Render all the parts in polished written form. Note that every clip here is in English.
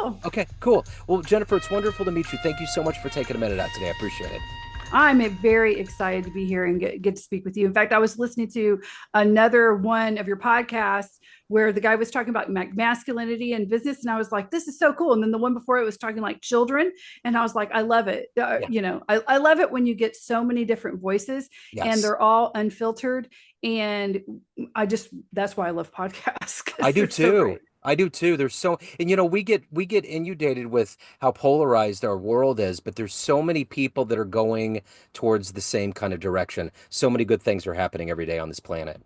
will. Okay, cool. Well, Jennifer, it's wonderful to meet you. Thank you so much for taking a minute out today. I appreciate it. I'm very excited to be here and get to speak with you. In fact, I was listening to another one of your podcasts where the guy was talking about masculinity and business, and I was like, "This is so cool." And then the one before it was talking like children, and I was like, "I love it." Yeah. I love it when you get so many different voices and Yes. they're all unfiltered. And that's why I love podcasts I because do they're so too. great. I do too. There's so, and we get inundated with how polarized our world is, but there's so many people that are going towards the same kind of direction. So many good things are happening every day on this planet.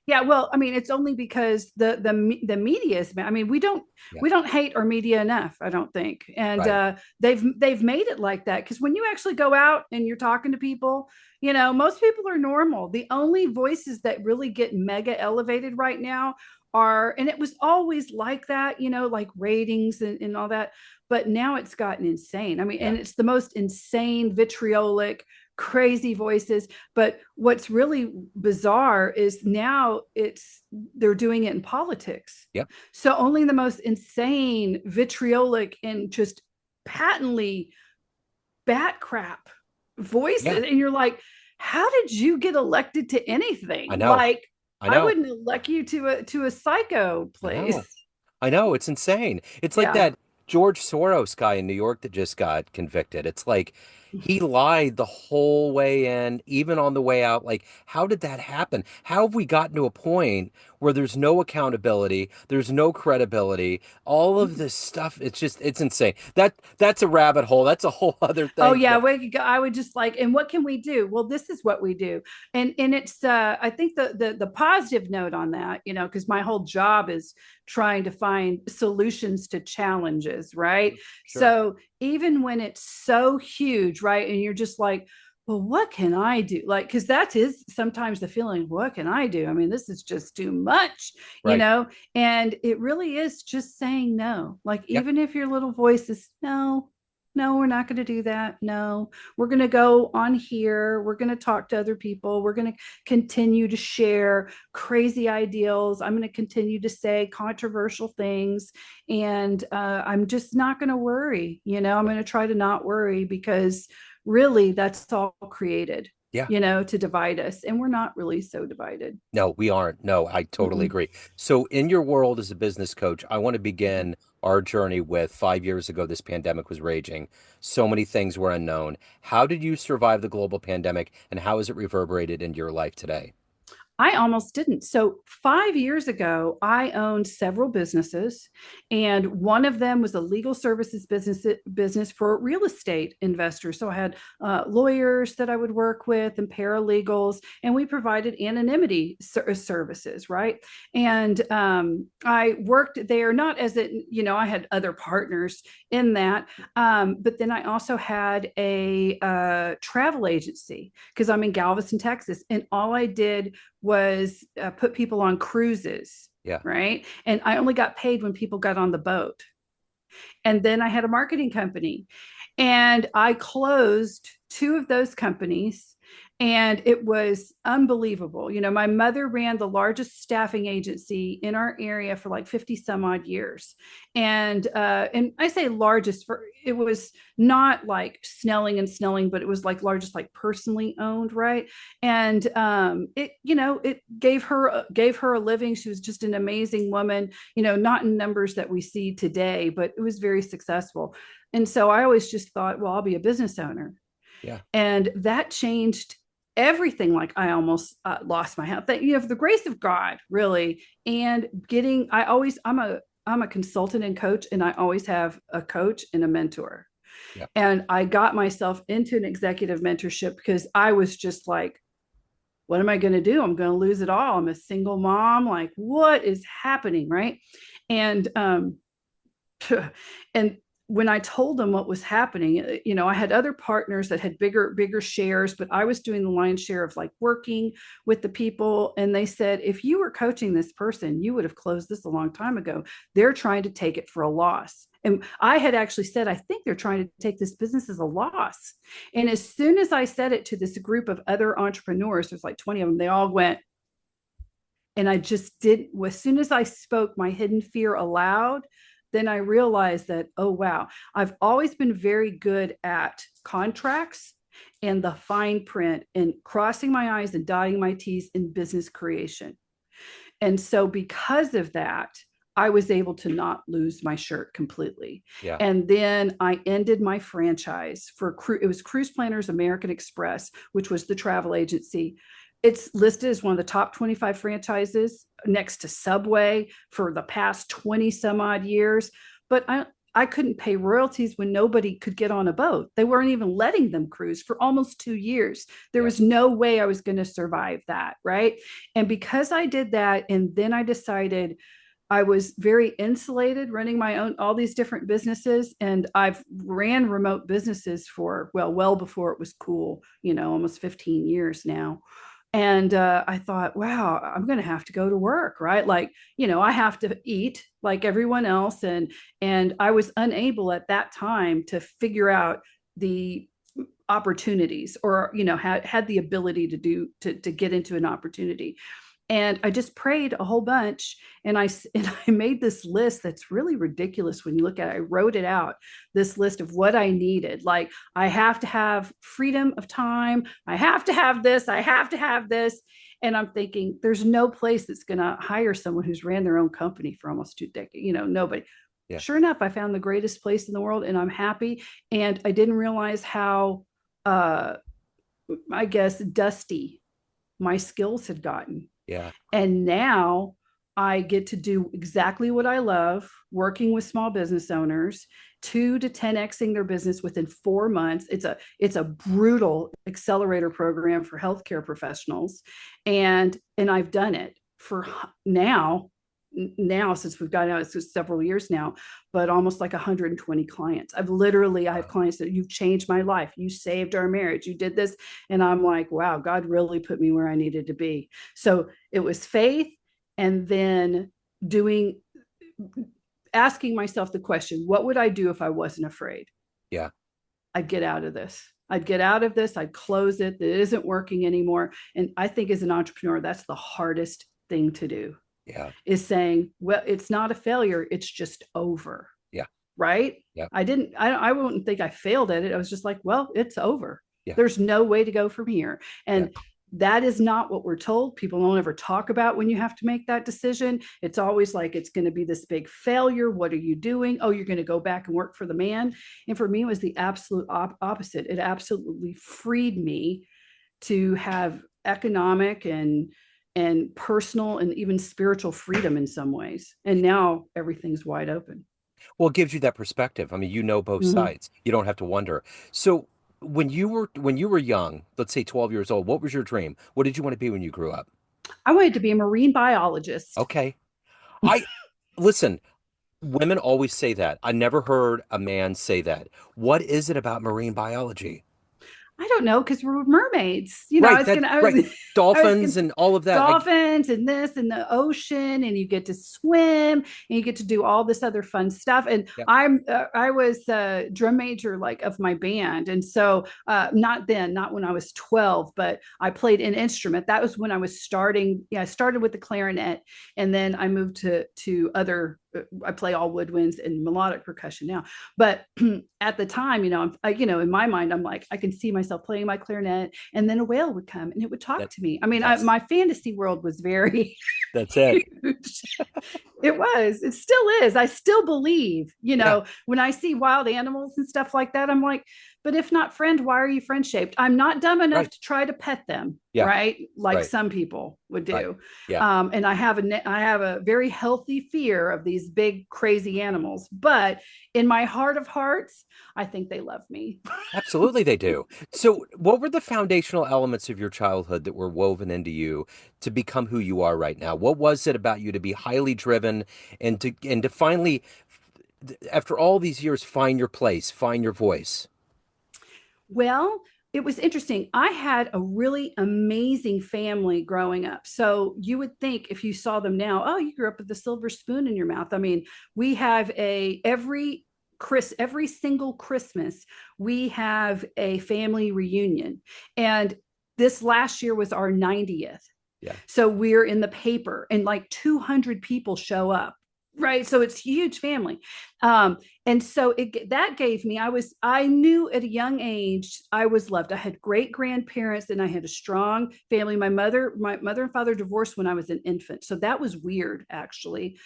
Yeah, well, I mean, it's only because the media is. I mean, Yeah. we don't hate our media enough, I don't think, and Right. they've made it like that because when you actually go out and you're talking to people, most people are normal. The only voices that really get mega elevated right now are, and it was always like that, like ratings and all that, but now it's gotten insane. I mean, Yeah. and it's the most insane, vitriolic, crazy voices. But what's really bizarre is now they're doing it in politics. Yep. So only the most insane, vitriolic, and just patently bat crap Yeah. voices. And you're like, how did you get elected to I anything? know. Like, I I know. wouldn't elect you to a psycho I place. know. I know. It's insane. It's like Yeah. that George Soros guy in New York that just got convicted. It's like he lied the whole way in, even on the way out. Like, how did that happen? How have we gotten to a point where there's no accountability, there's no credibility, all of this stuff? It's insane. That's a rabbit hole. That's a whole other Oh thing. yeah, I would just like, and what can we do? Well, this is what we do, and it's I think the positive note on that, because my whole job is trying to find solutions to challenges, right? Sure. So even when it's so huge, right, and you're just like, well, what can I do? Like, because that is sometimes the feeling, what can I do? I mean, this is just too much, you Right. know, and it really is just saying no. Like, Yep. even if your little voice is no, no, we're not going to do that. No, we're going to go on here. We're going to talk to other people. We're going to continue to share crazy ideals. I'm going to continue to say controversial things. And I'm just not going to worry. I'm Yeah. going to try to not worry because really that's all created, Yeah. to divide us. And we're not really so divided. No, we aren't. No, I totally Mm-mm. agree. So, in your world as a business coach, I want to begin our journey with 5 years ago, this pandemic was raging. So many things were unknown. How did you survive the global pandemic, and how has it reverberated into your life today? I almost didn't. So 5 years ago, I owned several businesses, and one of them was a legal services business for real estate investors. So I had lawyers that I would work with and paralegals, and we provided anonymity services, right? And I worked there not as it, I had other partners in that, but then I also had a travel agency because I'm in Galveston, Texas, and all I did was put people on cruises, Yeah. right? And I only got paid when people got on the boat. And then I had a marketing company, and I closed two of those companies. And it was unbelievable. My mother ran the largest staffing agency in our area for like 50 some odd years. And I say largest, for it was not like Snelling, but it was like largest, like personally owned, right? And it gave her a living. She was just an amazing woman, not in numbers that we see today, but it was very successful. And so I always just thought, well, I'll be a business owner. Yeah. And that changed everything. Like, I almost lost my health. That you have the grace of God, really. And I'm a consultant and coach, and I always have a coach and a mentor. Yeah. And I got myself into an executive mentorship because I was just like, what am I going to do? I'm going to lose it all. I'm a single mom. Like, what is happening? Right. And and when I told them what was happening, I had other partners that had bigger shares, but I was doing the lion's share of like working with the people. And they said, if you were coaching this person, you would have closed this a long time ago. They're trying to take it for a loss. And I had actually said, I think they're trying to take this business as a loss. And as soon as I said it to this group of other entrepreneurs, there's like 20 of them, they all went, and I just did. As soon as I spoke my hidden fear aloud, then I realized that, oh, wow, I've always been very good at contracts and the fine print and crossing my I's and dotting my T's in business creation. And so, because of that, I was able to not lose my shirt completely. Yeah. And then I ended my franchise for it was Cruise Planners American Express, which was the travel agency. It's listed as one of the top 25 franchises next to Subway for the past 20 some odd years. But I couldn't pay royalties when nobody could get on a boat. They weren't even letting them cruise for almost 2 years. There Yeah. was no way I was going to survive that. Right. And because I did that, and then I decided I was very insulated running my own, all these different businesses. And I've ran remote businesses for, well before it was cool, almost 15 years now. And I thought, wow, I'm going to have to go to work, right? Like, I have to eat like everyone else. And I was unable at that time to figure out the opportunities, or had the ability to get into an opportunity. And I just prayed a whole bunch, and I made this list that's really ridiculous when you look at it. I wrote it out, this list of what I needed. Like, I have to have freedom of time, I have to have this, I have to have this. And I'm thinking, there's no place that's going to hire someone who's ran their own company for almost 2 decades, nobody. Yeah. Sure enough, I found the greatest place in the world, and I'm happy. And I didn't realize how I guess dusty my skills had gotten. Yeah. And now I get to do exactly what I love, working with small business owners, 2 to 10xing their business within 4 months. It's a brutal accelerator program for healthcare professionals. And I've done it for now since we've gotten out, it's several years now, but almost like 120 clients. I have clients that, you've changed my life, you saved our marriage, you did this. And I'm like, wow, God really put me where I needed to be. So it was faith, and then doing asking myself the question, what would I do if I wasn't afraid? Yeah. I'd get out of this. I'd get out of this. I'd close it. It isn't working anymore. And I think as an entrepreneur, that's the hardest thing to do, Yeah. is saying, well, it's not a failure, it's just over. Yeah. Right. Yeah. I wouldn't think I failed at it. I was just like, well, it's over. Yeah. There's no way to go from here. Yeah. And that is not what we're told. People don't ever talk about when you have to make that decision. It's always like, it's going to be this big failure. What are you doing? Oh, you're going to go back and work for the man. And for me, it was the absolute opposite. It absolutely freed me to have economic and personal and even spiritual freedom in some ways. And now everything's wide open. Well, it gives you that perspective. I mean, you know both Mm-hmm. sides. You don't have to wonder. So when you were young, let's say 12 years old, what was your dream? What did you want to be when you grew up? I wanted to be a marine biologist. Okay. I listen, women always say that. I never heard a man say that. What is it about marine biology? I don't know, because we're mermaids. Right, that right. I was gonna Dolphins and all of that. dolphins and this and the ocean, and you get to swim, and you get to do all this other fun stuff. And Yeah. I was a drum major, like, of my band. And so not when I was 12, but I played an instrument. That was when I was starting. Yeah, I started with the clarinet, and then I moved to other, I play all woodwinds and melodic percussion now. But at the time, in my mind, I'm like, I can see myself playing my clarinet, and then a whale would come and it would talk That, to me. I mean, yes, my fantasy world was very that's it. huge. It still is. I still believe, Yeah, when I see wild animals and stuff like that, I'm like, but if not friend, why are you friend shaped? I'm not dumb enough right. to try to pet them, Yeah, right? Like right, some people would right. do. Yeah. And I have a very healthy fear of these big, crazy animals. But in my heart of hearts, I think they love me. Absolutely, they do. So, what were the foundational elements of your childhood that were woven into you to become who you are right now? What was it about you to be highly driven and to finally, after all these years, find your place, find your voice? Well, it was interesting. I had a really amazing family growing up. So you would think, if you saw them now, oh, you grew up with a silver spoon in your mouth. I mean, we have every single Christmas, we have a family reunion. And this last year was our 90th. Yeah. So we're in the paper, and like 200 people show up right, so it's huge family. And so that gave me, I knew at a young age I was loved. I had great grandparents and I had a strong family. My mother and father divorced when I was an infant, so that was weird actually.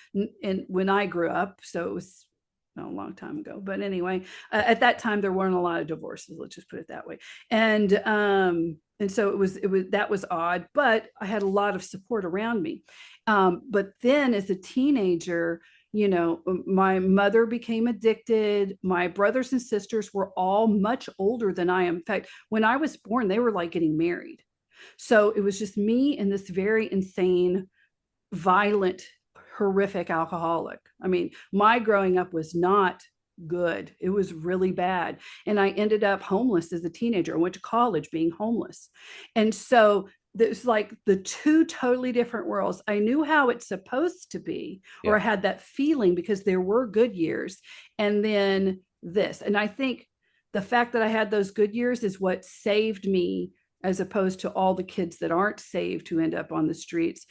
And when I grew up, so it was a long time ago, but anyway, at that time there weren't a lot of divorces, let's just put it that way. And so it was that was odd, but I had a lot of support around me. But then as a teenager, my mother became addicted. My brothers and sisters were all much older than I am. In fact, when I was born, they were like getting married. So it was just me and this very insane, violent, horrific alcoholic. I mean, my growing up was not good. It was really bad. And I ended up homeless as a teenager. I went to college being homeless. And so there's like the two totally different worlds. I knew how it's supposed to be, or Yeah. I had that feeling because there were good years. And then this. And I think the fact that I had those good years is what saved me, as opposed to all the kids that aren't saved who end up on the streets,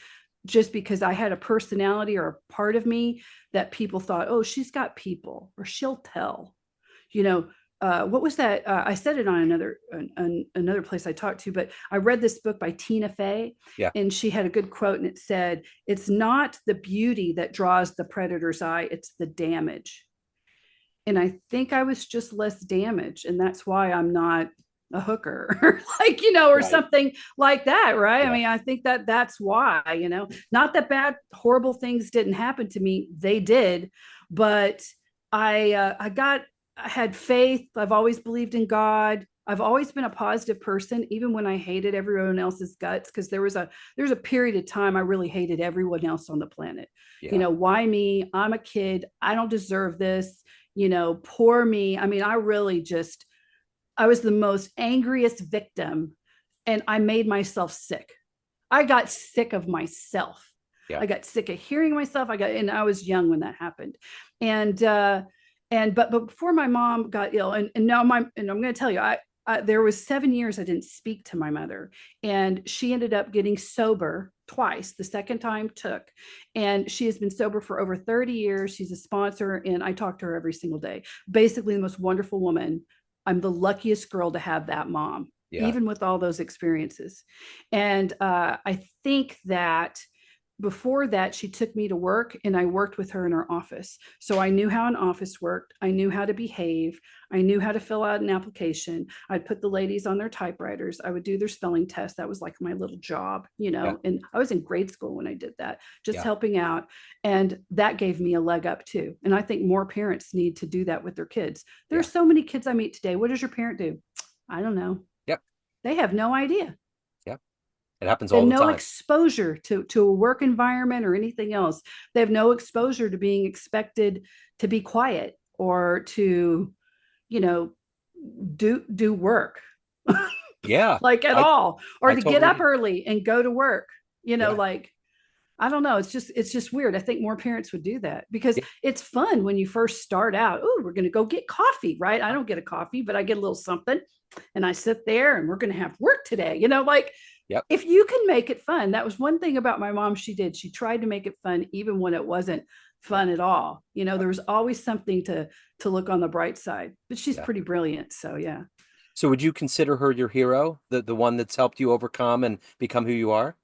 just because I had a personality or a part of me that people thought, oh, she's got people, or she'll tell. You know, what was that? I said it on another place I talked to, but I read this book by Tina Fey, Yeah. and she had a good quote, and it said, "It's not the beauty that draws the predator's eye; it's the damage." And I think I was just less damaged, and that's why I'm not a hooker or like, or Right. something like that, right? I Yeah. mean, I think that that's why, not that bad horrible things didn't happen to me, they did, but I had faith. I've always believed in God. I've always been a positive person, even when I hated everyone else's guts, because there's a period of time I really hated everyone else on the planet. Yeah. Why me? I'm a kid, I don't deserve this. Poor me. I mean, I was the most angriest victim, and I made myself sick. I got sick of myself. Yeah. I got sick of hearing myself. And I was young when that happened. And but before my mom got ill, and now and I'm going to tell you, there was 7 years I didn't speak to my mother, and she ended up getting sober twice. The second time took, and she has been sober for over 30 years. She's a sponsor, and I talk to her every single day. Basically, the most wonderful woman. I'm the luckiest girl to have that mom, Yeah. even with all those experiences. And I think that before that, she took me to work, and I worked with her in her office. So I knew how an office worked. I knew how to behave. I knew how to fill out an application. I'd put the ladies on their typewriters. I would do their spelling test. That was like my little job, Yeah. and I was in grade school when I did that, just Yeah. helping out. And that gave me a leg up too. And I think more parents need to do that with their kids. Yeah. There's so many kids I meet today. What does your parent do? I don't know. Yep. They have no idea. Yep. It happens They have all the no time. exposure to a work environment or anything else. They have no exposure to being expected to be quiet, or to, you know, do work Yeah. like at I all, or I to get up totally early and go to work. yeah. Like, I don't know. It's just weird. I think more parents would do that because Yeah. it's fun when you first start out. Oh, we're going to go get coffee, right? I don't get a coffee, but I get a little something, and I sit there, and we're going to have work today. Like, Yep. if you can make it fun. That was one thing about my mom. She did. She tried to make it fun, even when it wasn't fun at all. Yep. There was always something to look on the bright side. But she's Yeah. pretty brilliant. So yeah. So would you consider her your hero, the one that's helped you overcome and become who you are?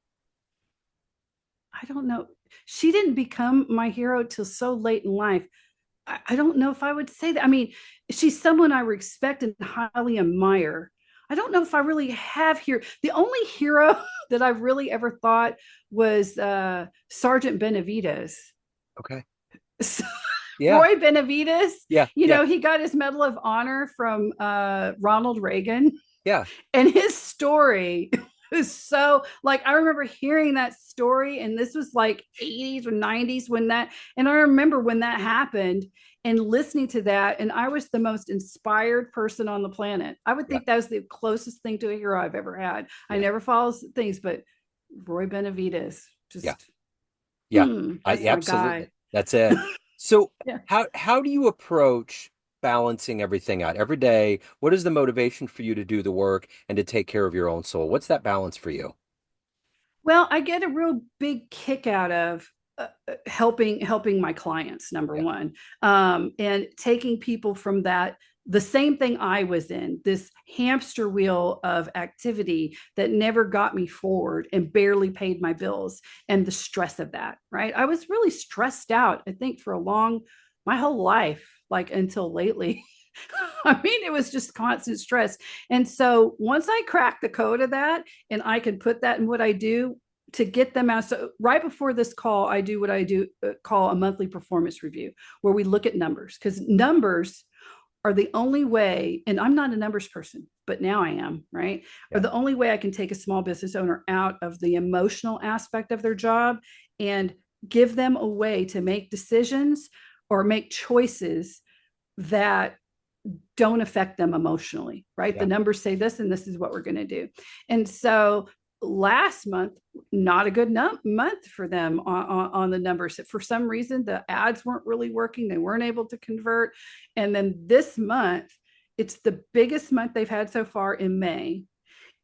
I don't know. She didn't become my hero till so late in life. I don't know if I would say that. I mean, she's someone I respect and highly admire. I don't know if I really have here. The only hero that I've really ever thought was Sergeant Benavides. Okay. Yeah. Roy Benavides, Yeah. Yeah. he got his Medal of Honor from Ronald Reagan, Yeah. and his story was so, like, I remember hearing that story, and this was like 80s or 90s and I remember when that happened and listening to that, and I was the most inspired person on the planet. I would Yeah. think that was the closest thing to a hero I've ever had. I Yeah. never follow things, but Roy Benavides, Yeah. just, Yeah. I that's my guy. absolutely. That's it. So Yeah. how do you approach balancing everything out every day? What is the motivation for you to do the work and to take care of your own soul? What's that balance for you? Well, I get a real big kick out of helping my clients, number Yeah. one, and taking people from that, the same thing I was in, this hamster wheel of activity that never got me forward and barely paid my bills, and the stress of that, right? I was really stressed out, I think, for my whole life, like until lately. I mean, it was just constant stress. And so once I cracked the code of that and I can put that in what I do to get them out. So right before this call, I do what I do call a monthly performance review, where we look at numbers, because numbers are the only way, and I'm not a numbers person, but now I am, right? Are Yeah. the only way I can take a small business owner out of the emotional aspect of their job and give them a way to make decisions or make choices that don't affect them emotionally, right? The Yeah. numbers say this, and this is what we're going to do. And so last month, not a good month for them on the numbers. For some reason, the ads weren't really working. They weren't able to convert. And then this month, it's the biggest month they've had so far in May,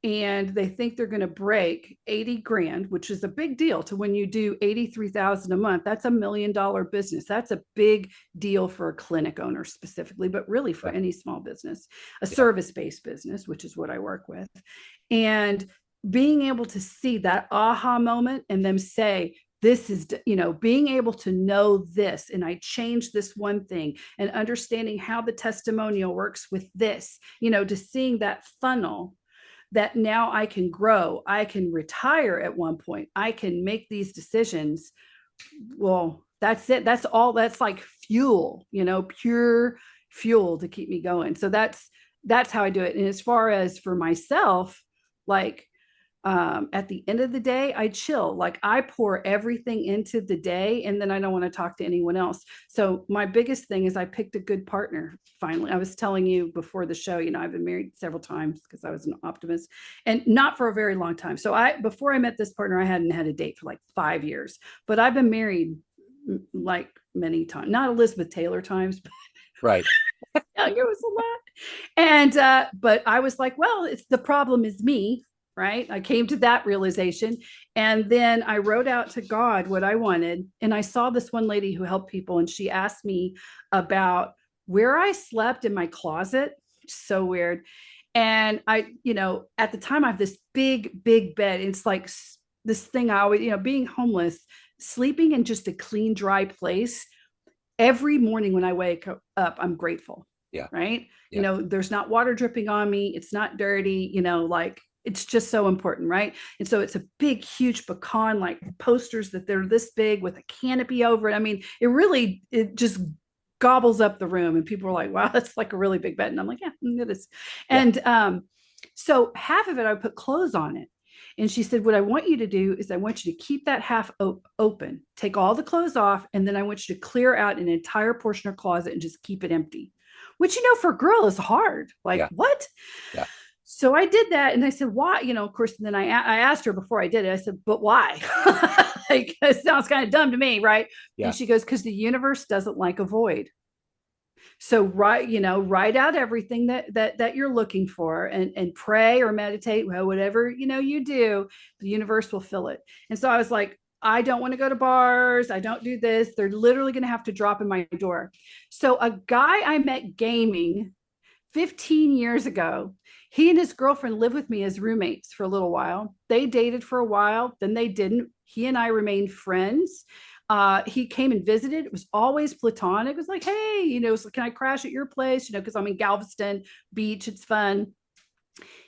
and they think they're going to break 80 grand, which is a big deal. To when you do 83,000 a month, that's $1 million business. That's a big deal for a clinic owner specifically, but really for Yeah. any small business, a Yeah. service-based business, which is what I work with. And being able to see that aha moment and them say, this is, being able to know this, and I changed this one thing, and understanding how the testimonial works with this, to seeing that funnel, that now I can grow, I can retire at one point, I can make these decisions. Well, that's it. That's all. That's like fuel, pure fuel to keep me going. So that's how I do it. And as far as for myself, like, at the end of the day, I chill. Like, I pour everything into the day, and then I don't want to talk to anyone else. So my biggest thing is I picked a good partner. Finally, I was telling you before the show, I've been married several times because I was an optimist, and not for a very long time. So before I met this partner, I hadn't had a date for like 5 years, but I've been married like many times, not Elizabeth Taylor times, but Right. yeah, it was a lot. And but I was like, well, it's the problem is me, right? I came to that realization. And then I wrote out to God what I wanted. And I saw this one lady who helped people, and she asked me about where I slept in my closet. So weird. And at the time I have this big, big bed. It's like this thing I always, being homeless, sleeping in just a clean, dry place every morning when I wake up, I'm grateful, Yeah. right? Yeah. There's not water dripping on me. It's not dirty, like it's just so important, right? And so it's a big, huge pecan, like posters that they're this big with a canopy over it. I mean, it just gobbles up the room, and people are like, wow, that's like a really big bed. And I'm like, yeah, it is. Yeah. And so half of it, I put clothes on it. And she said, what I want you to do is I want you to keep that half open, take all the clothes off, and then I want you to clear out an entire portion of closet and just keep it empty, which, for a girl is hard. Like, Yeah. what? Yeah. So I did that. And I said, why? Of course, and then I asked her before I did it, I said, but why? Like, it sounds kind of dumb to me, right? And Yeah. she goes, because the universe doesn't like a void. So write out everything that you're looking for, and pray or meditate, well, whatever you do, the universe will fill it. And so I was like, I don't want to go to bars, I don't do this, they're literally going to have to drop in my door. So a guy I met gaming 15 years ago, he and his girlfriend lived with me as roommates for a little while. They dated for a while, then they didn't. He and I remained friends. He came and visited. It was always platonic. It was like, hey, so can I crash at your place? Because I'm in Galveston Beach. It's fun.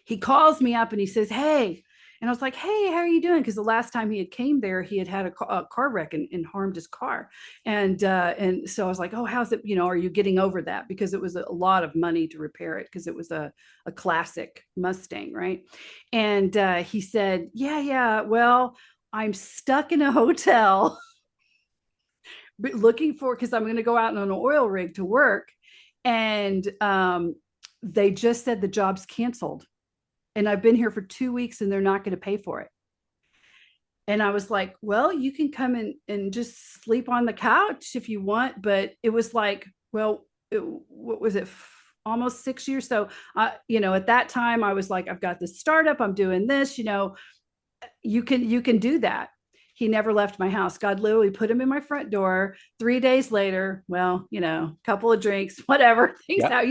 He calls me up and he says, hey. And I was like, hey, how are you doing? Because the last time he had came there, he had a car wreck and harmed his car. And so I was like, oh, how's it? Are you getting over that? Because it was a lot of money to repair it, because it was a classic Mustang, right? And he said, yeah, well, I'm stuck in a hotel looking for, because I'm going to go out on an oil rig to work. And they just said the job's canceled. And I've been here for 2 weeks and they're not going to pay for it. And I was like, well, you can come in and just sleep on the couch if you want. But it was like, well, what was it? Almost 6 years. So, at that time I was like, I've got this startup, I'm doing this, you can do that. he never left my house. God literally put him in my front door. 3 days later, well, a couple of drinks, whatever, things Yeah. out.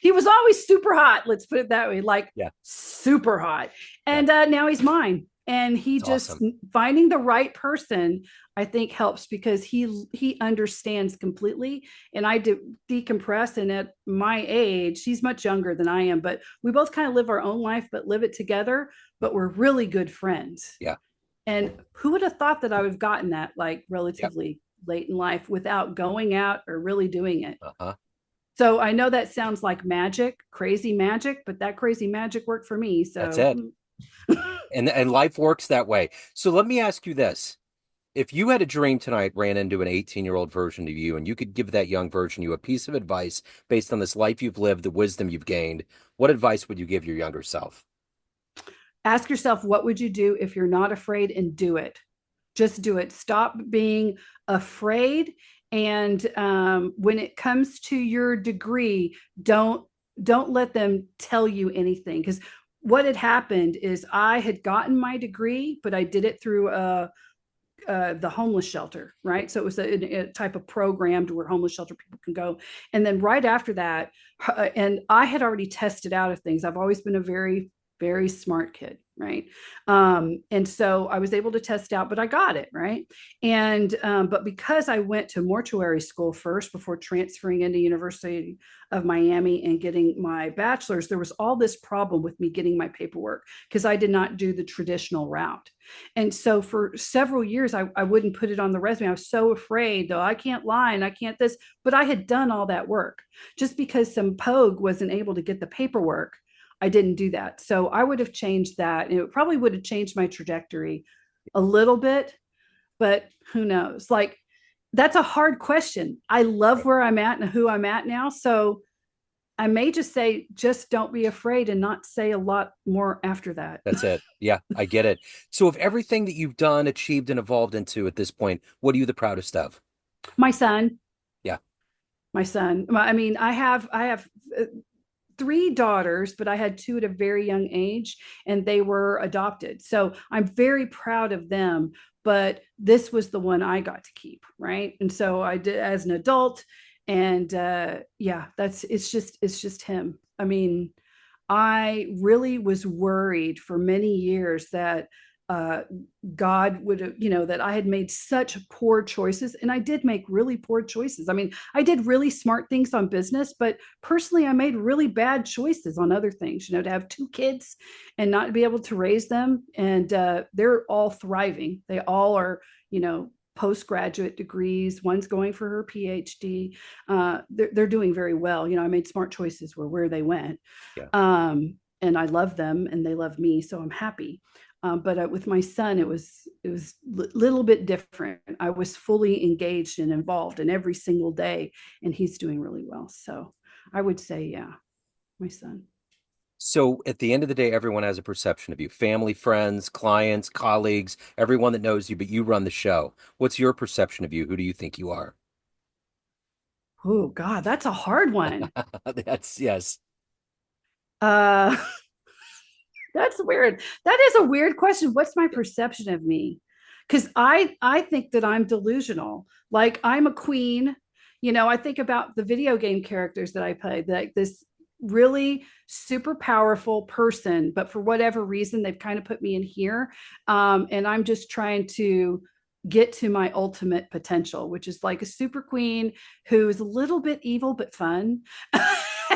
He was always super hot. Let's put it that way, like Yeah. super hot. Yeah. And now he's mine. And he It's just awesome. finding the right person, I think, helps because he understands completely. And I decompress. And at my age, he's much younger than I am, but we both kind of live our own life, but live it together. But we're really good friends. Yeah. And who would have thought that I would have gotten that like Yep. relatively late in life without going out or really doing it? Uh-huh. So I know that sounds like magic, crazy magic, but that crazy magic worked for me. That's So it. And life works that way. So let me ask you this. If you had a dream tonight, ran into an 18-year-old version of you, and you could give that young version you a piece of advice based on this life you've lived, the wisdom you've gained, what advice would you give your younger self? ask yourself, what would you do if you're not afraid, and do it? Just do it. Stop being afraid. And when it comes to your degree, don't let them tell you anything, because what had happened is I had gotten my degree, but I did it through the homeless shelter, right? So it was a type of program to where homeless shelter people can go. And then right after that, and I had already tested out of things. I've always been a very, very smart kid, right? And so I was able to test out, but I got it, right? And but because I went to mortuary school first before transferring into University of Miami and getting my bachelor's, there was all this problem with me getting my paperwork because I did not do the traditional route. And so for several years, I wouldn't put it on the resume. I was so afraid, though, I can't lie and I can't this, but I had done all that work. Just because some pogue wasn't able to get the paperwork, I didn't do that. So I would have changed that. And it probably would have changed my trajectory a little bit, but who knows? Like, that's a hard question. I love where I'm at and who I'm at now. So I may just say, just don't be afraid and not say a lot more after that. That's it. Yeah, I get it. So of everything that you've done, achieved, and evolved into at this point, what are you the proudest of? My son, Yeah. my son. I mean, I have three daughters, but I had two at a very young age and they were adopted. So I'm very proud of them. But this was the one I got to keep, right? And so I did as an adult. And yeah, it's just him. I mean, I really was worried for many years that uh, God would, that I had made such poor choices. And I did make really poor choices. I mean, I did really smart things on business, but personally, I made really bad choices on other things, to have two kids and not be able to raise them. And they're all thriving. They all are, postgraduate degrees. One's going for her PhD. They're doing very well. I made smart choices where they went. Yeah. And I love them and they love me. So I'm happy. But with my son, it was a little bit different. I was fully engaged and involved in every single day, and he's doing really well. So I would say, yeah, my son. So at the end of the day, everyone has a perception of you, family, friends, clients, colleagues, everyone that knows you, but you run the show. What's your perception of you? Who do you think you are? Oh God, that's a hard one. That's yes. Uh, that's weird. That is a weird question. What's my perception of me? Because I think that I'm delusional. Like I'm a queen. I think about the video game characters that I play, like this really super powerful person, but for whatever reason, they've kind of put me in here. And I'm just trying to get to my ultimate potential, which is like a super queen who's a little bit evil but fun.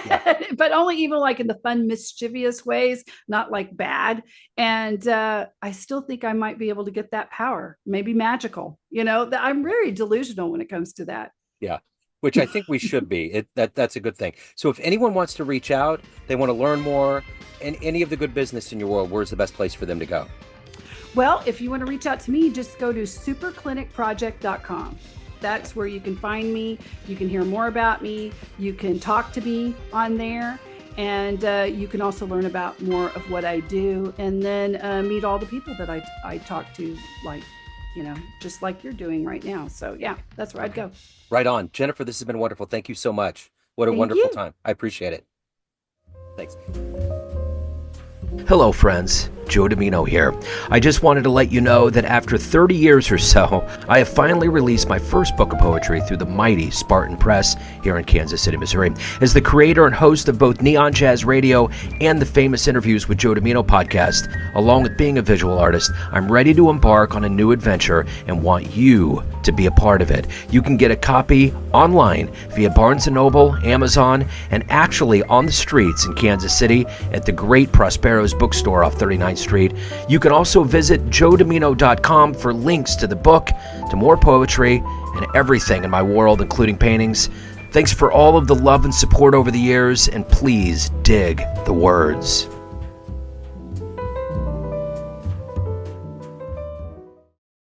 Yeah. But only evil like in the fun mischievous ways, not like bad. And I still think I might be able to get that power, maybe magical. I'm very delusional when it comes to that. Yeah. Which I think we should be. That's a good thing. So if anyone wants to reach out, they want to learn more, and any of the good business in your world, where's the best place for them to go? Well, if you want to reach out to me, just go to superclinicproject.com. That's where you can find me. You can hear more about me. You can talk to me on there. And you can also learn about more of what I do, and then meet all the people that I talk to, like, just like you're doing right now. So yeah, that's where I'd go. Right on. Jennifer, this has been wonderful. Thank you so much. What a Thank wonderful you. time. I appreciate it. Thanks. Hello, friends. Joe Dimino here. I just wanted to let you know that after 30 years or so, I have finally released my first book of poetry through the mighty Spartan Press here in Kansas City, Missouri. As the creator and host of both Neon Jazz Radio and the Famous Interviews with Joe Dimino podcast, along with being a visual artist, I'm ready to embark on a new adventure and want you to be a part of it. You can get a copy online via Barnes & Noble, Amazon, and actually on the streets in Kansas City at the great Prospero's bookstore off 39th Street. You can also visit joedimino.com for links to the book, to more poetry, and everything in my world, including paintings. Thanks for all of the love and support over the years, and please dig the words.